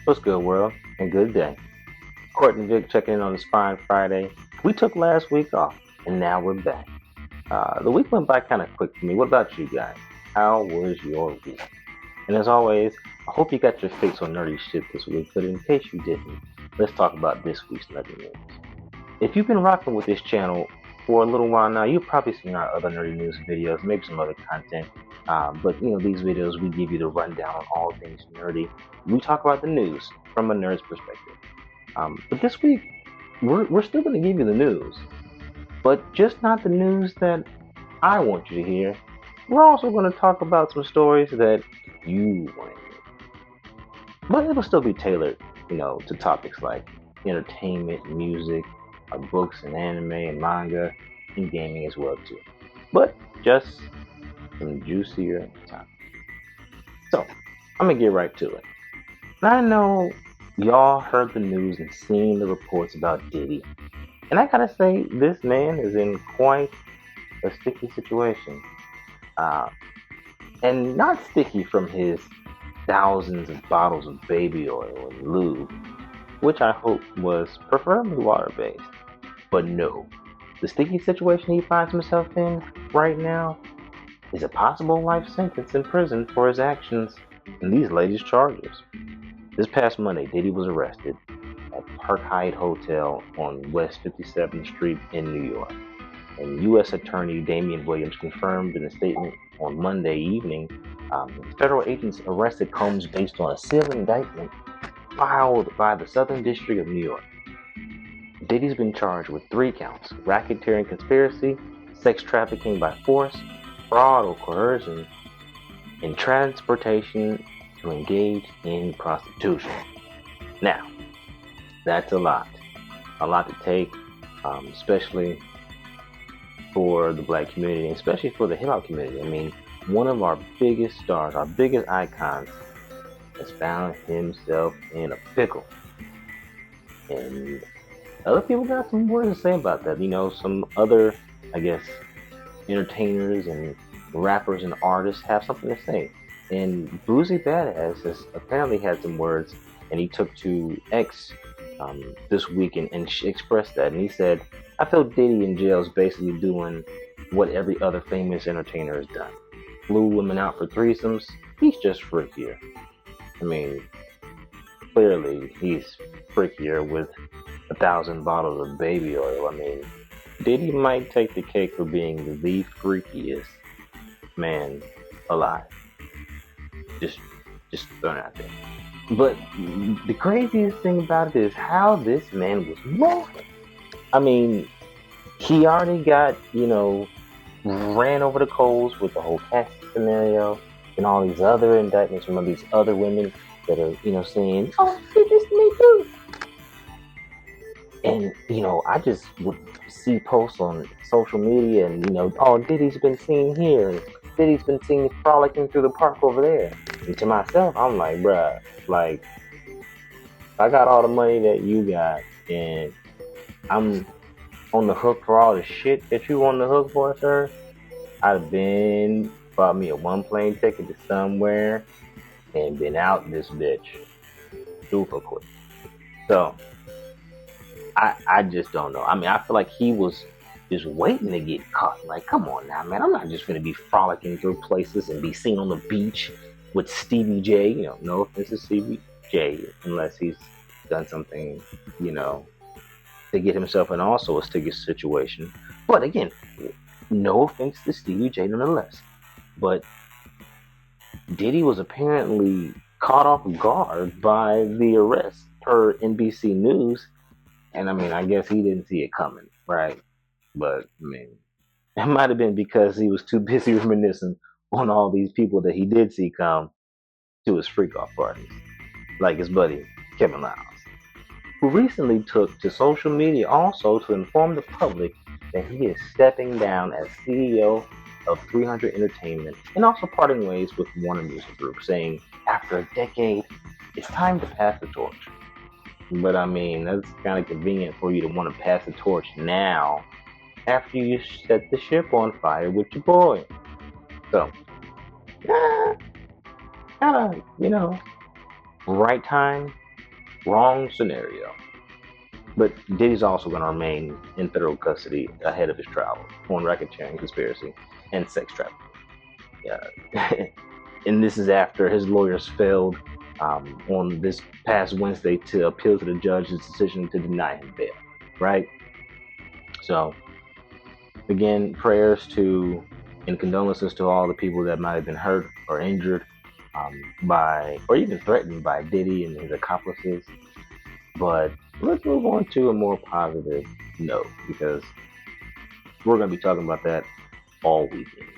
What's good, world? And good day. Court and Vic checking in on this fine Friday. We took last week off, and now we're back. The week went by kind of quick for me. What about you guys? How was your week? And as always, I hope you got your fix on nerdy shit this week, but in case you didn't, let's talk about this week's nerdy news. If you've been rocking with this channel for a little while now, you've probably seen our other nerdy news videos, maybe some other content. But these videos, we give you the rundown on all things nerdy. We talk about the news from a nerd's perspective. But this week, we're still going to give you the news, but just not the news that I want you to hear. We're also going to talk about some stories that you want to hear, but it'll still be tailored, to topics like entertainment, music, books and anime and manga, and gaming as well too. But just some juicier topics. So I'm gonna get right to it. I know y'all heard the news and seen the reports about Diddy. And I gotta say, this man is in quite a sticky situation. Uh, and not sticky from his thousands of bottles of baby oil and lube, which I hope was preferably water based. But no, the sticky situation he finds himself in right now is a possible life sentence in prison for his actions in these latest charges. This past Monday, Diddy was arrested at Park Hyatt Hotel on West 57th Street in New York. And U.S. Attorney Damian Williams confirmed in a statement on Monday evening federal agents arrested Combs based on a sealed indictment filed by the Southern District of New York. Diddy's been charged with 3 counts: racketeering conspiracy, sex trafficking by force, fraud or coercion, and transportation to engage in prostitution. Now, that's a lot to take, especially for the black community, especially for the hip hop community. I mean, one of our biggest stars, our biggest icons, has found himself in a pickle. And other people got some words to say about that. Some other, I guess, entertainers and rappers and artists have something to say. And Boozy Badass has apparently had some words, and he took to X this week and expressed that. And he said, I feel Diddy in jail is basically doing what every other famous entertainer has done. Flew women out for threesomes. He's just freakier. I mean, clearly he's freakier with 1,000 bottles of baby oil. I mean, Diddy might take the cake for being the freakiest man alive. Just, just throwing it out there. But the craziest thing about it is how this man was moving. I mean, he already got, ran over the coals with the whole casting scenario and all these other indictments from all these other women that are, saying, oh, did this to me too. And, I just would see posts on social media and, oh, Diddy's been seen here and Diddy's been seen frolicking through the park over there. And to myself, I'm like, bruh, like, I got all the money that you got and I'm on the hook for all the shit that you on the hook for, sir. I'd have been bought me a 1 plane ticket to somewhere and been out this bitch super quick. So I just don't know. I mean, I feel like he was just waiting to get caught. Like, come on now, man. I'm not just gonna be frolicking through places and be seen on the beach with Stevie J. No offense to Stevie J, unless he's done something, to get himself in also a sticky situation. But again, no offense to Stevie J nonetheless. But Diddy was apparently caught off guard by the arrest per NBC News. And I mean, I guess he didn't see it coming, right? But I mean, it might have been because he was too busy reminiscing on all these people that he did see come to his freak off parties, like his buddy Kevin Liles, who recently took to social media also to inform the public that he is stepping down as CEO of 300 Entertainment and also parting ways with Warner Music Group, saying, after a decade, it's time to pass the torch. But I mean, that's kind of convenient for you to want to pass the torch now after you set the ship on fire with your boy. So, kind of, right time, Wrong scenario. But Diddy's also going to remain in federal custody ahead of his trial on racketeering, conspiracy, and sex trafficking. Yeah. And this is after his lawyers failed on this past Wednesday to appeal to the judge's decision to deny him bail. Right? So, again, prayers to and condolences to all the people that might have been hurt or injured by, or even threatened by Diddy and his accomplices. But let's move on to a more positive note because we're going to be talking about that all weekend.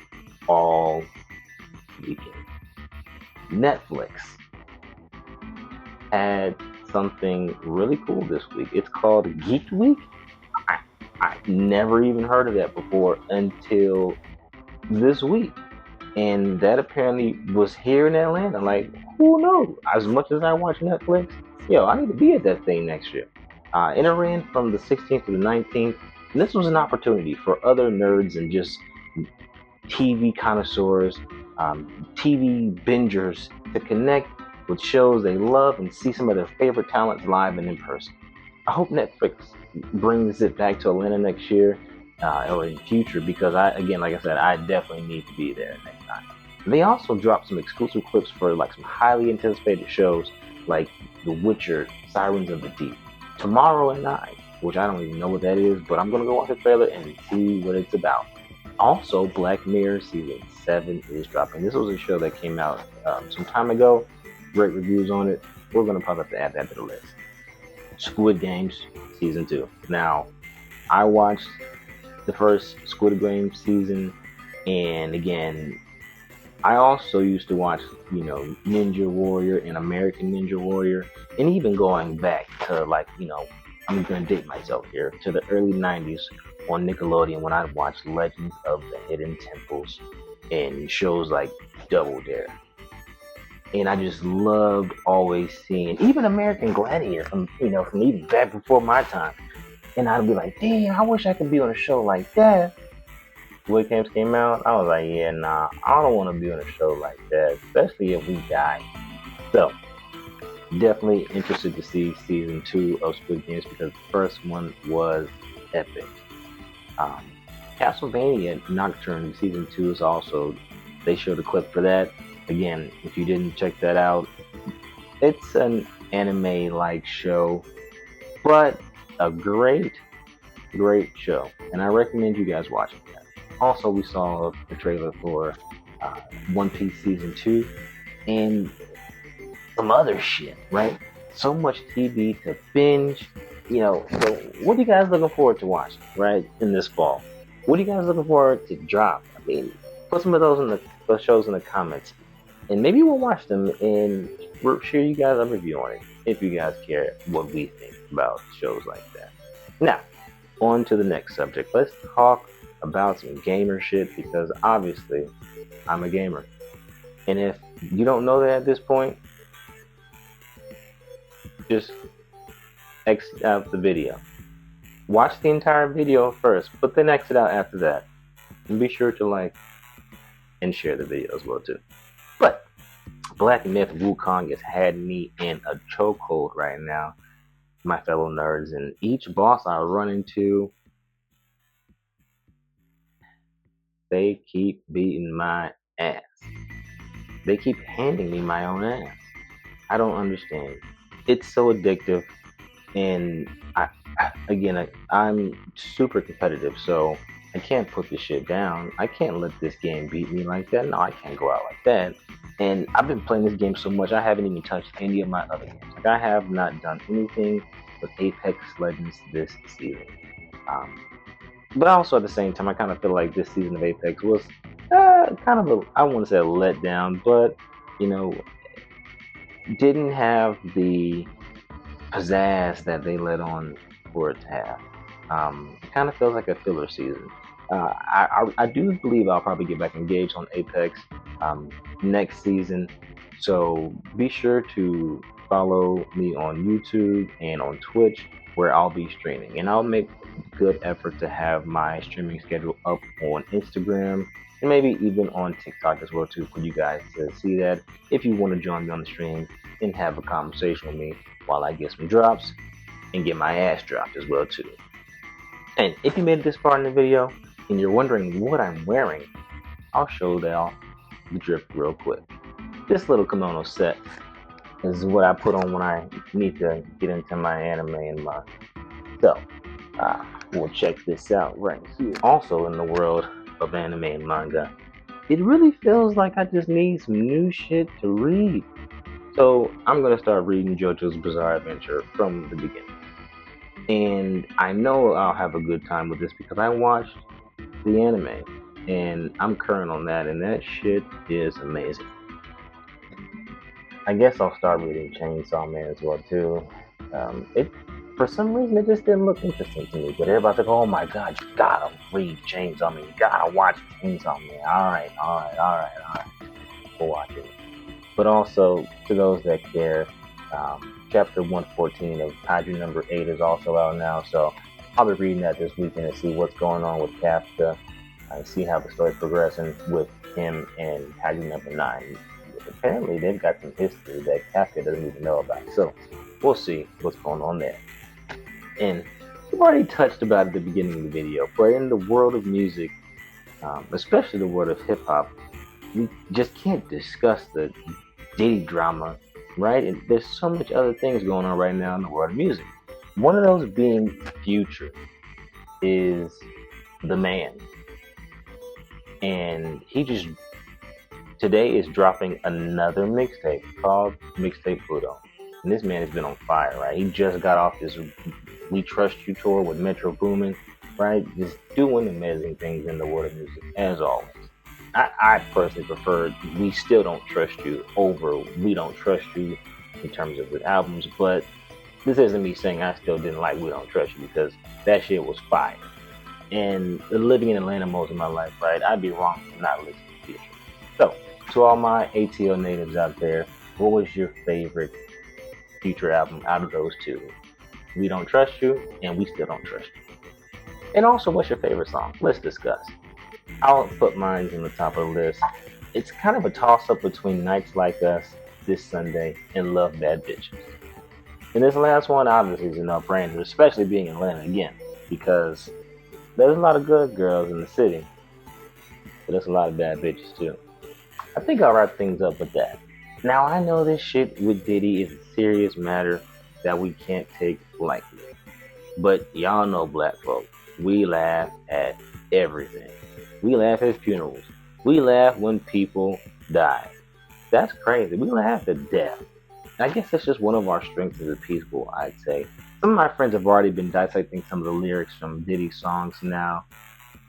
All weekend. Netflix had something really cool this week. It's called Geeked Week. I never even heard of that before until this week. And that apparently was here in Atlanta. Like, who knows? As much as I watch Netflix, yo, I need to be at that thing next year. And it ran from the 16th to the 19th. And this was an opportunity for other nerds and just TV connoisseurs, TV bingers to connect with shows they love and see some of their favorite talents live and in person. I hope Netflix brings it back to Atlanta next year or in future because again, like I said, I definitely need to be there next time. They also dropped some exclusive clips for like some highly anticipated shows like The Witcher, Sirens of the Deep, Tomorrow at 9, which I don't even know what that is, but I'm gonna go watch the trailer and see what it's about. Also, Black Mirror season 7 is dropping. This was a show that came out some time ago. Great reviews on it. We're gonna probably have to add that to the list. Squid Games season 2. Now, I watched the first Squid Game season, and again, I also used to watch, Ninja Warrior and American Ninja Warrior, and even going back to like, I'm gonna date myself here to the early '90s on Nickelodeon when I'd watch Legends of the Hidden Temples and shows like Double Dare. And I just loved always seeing even American Gladiator from even back before my time. And I'd be like, damn, I wish I could be on a show like that. Squid Games came out, I was like, yeah, nah, I don't want to be on a show like that, especially if we die. So, definitely interested to see season 2 of Squid Games because the first one was epic. Um, Castlevania Nocturne season 2 is also, they showed a clip for that. Again, if you didn't check that out, it's an anime like show, but a great show, and I recommend you guys watching that. Also, we saw the trailer for One Piece season 2 and some other shit, right? So much TV to binge, So, what are you guys looking forward to watching, right, in this fall? What are you guys looking forward to drop? I mean, put some of those shows in the comments, and maybe we'll watch them and we'll share you guys a review on it if you guys care what we think about shows like that. Now, on to the next subject. Let's talk about some gamer shit because obviously I'm a gamer. And if you don't know that at this point, just exit out the video. Watch the entire video first, but then exit out after that. And be sure to like and share the video as well too. But Black Myth Wukong has had me in a chokehold right now, my fellow nerds, and each boss I run into, they keep beating my ass. They keep handing me my own ass. I don't understand. It's so addictive, and I'm super competitive, so I can't put this shit down. I can't let this game beat me like that. No, I can't go out like that. And I've been playing this game so much, I haven't even touched any of my other games. Like, I have not done anything with Apex Legends this season. Um, but also at the same time, I kind of feel like this season of Apex was kind of I want to say a letdown, but you know, didn't have the pizzazz that they let on for it to have. It kind of feels like a filler season. I do believe I'll probably get back engaged on Apex next season. So be sure to follow me on YouTube and on Twitch where I'll be streaming. And I'll make good effort to have my streaming schedule up on Instagram and maybe even on TikTok as well too, for you guys to see that if you want to join me on the stream and have a conversation with me while I get some drops and get my ass dropped as well too. And if you made it this far in the video and you're wondering what I'm wearing, I'll show y'all the drip real quick. This little kimono set is what I put on when I need to get into my anime and manga. So, we'll check this out right here. Also in the world of anime and manga, it really feels like I just need some new shit to read. So I'm gonna start reading JoJo's Bizarre Adventure from the beginning. And I know I'll have a good time with this because I watched the anime and I'm current on that, and that shit is amazing. I guess I'll start reading Chainsaw Man as well too. It for some reason it just didn't look interesting to me, but everybody's like, "Oh my god, you gotta read Chainsaw Man, you gotta watch Chainsaw Man." All right, we'll watch it. But also to those that care, chapter 114 of Kaiju number 8 is also out now, so I'll be reading that this weekend to see what's going on with Kafka and see how the story's progressing with him and Kaiju number 9. Apparently they've got some history that Kafka doesn't even know about, so we'll see what's going on there. And we've already touched about it at the beginning of the video, but in the world of music, especially the world of hip-hop, we just can't discuss the Diddy drama, right? And there's so much other things going on right now in the world of music. One of those being Future is the man. And he just today is dropping another mixtape called Mixtape Pluto. And this man has been on fire, right? He just got off this We Trust You tour with Metro Boomin, right? Just doing amazing things in the world of music, as always. I personally prefer We Still Don't Trust You over We Don't Trust You in terms of the albums, but this isn't me saying I still didn't like We Don't Trust You, because that shit was fire. And living in Atlanta most of my life, right, I'd be wrong to not listen to Future. So, to all my ATL natives out there, what was your favorite Future album out of those two? We Don't Trust You and We Still Don't Trust You. And also, what's your favorite song? Let's discuss. I'll put mine in the top of the list. It's kind of a toss-up between Nights Like Us, This Sunday, and Love Bad Bitches. And this last one obviously is a no-brainer, especially being in Atlanta again, because there's a lot of good girls in the city, but there's a lot of bad bitches too. I think I'll wrap things up with that. Now, I know this shit with Diddy is a serious matter that we can't take lightly, but y'all know black folk, we laugh at everything. We laugh at funerals. We laugh when people die. That's crazy. We laugh at death. I guess that's just one of our strengths as a people, I'd say. Some of my friends have already been dissecting some of the lyrics from Diddy's songs now,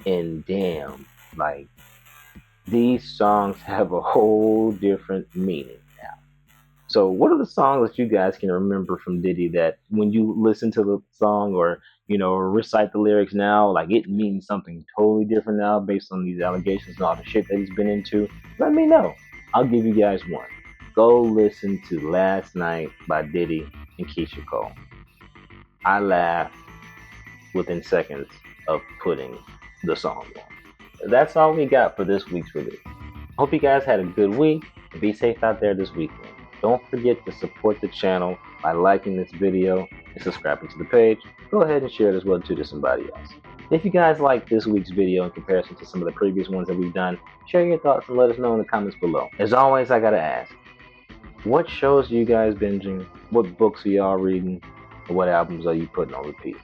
and damn, like, these songs have a whole different meaning now. So what are the songs that you guys can remember from Diddy that when you listen to the song or, recite the lyrics now, like it means something totally different now based on these allegations and all the shit that he's been into? Let me know. I'll give you guys one. Go listen to Last Night by Diddy and Keisha Cole. I laughed within seconds of putting the song on. That's all we got for this week's release. Hope you guys had a good week and be safe out there this weekend. Don't forget to support the channel by liking this video and subscribing to the page. Go ahead and share it as well too to somebody else. If you guys like this week's video in comparison to some of the previous ones that we've done, share your thoughts and let us know in the comments below. As always, I gotta ask, what shows are you guys binging? What books are y'all reading? And what albums are you putting on repeat?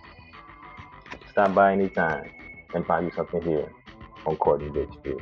Stop by anytime and find you something here on Courtney Vick Street.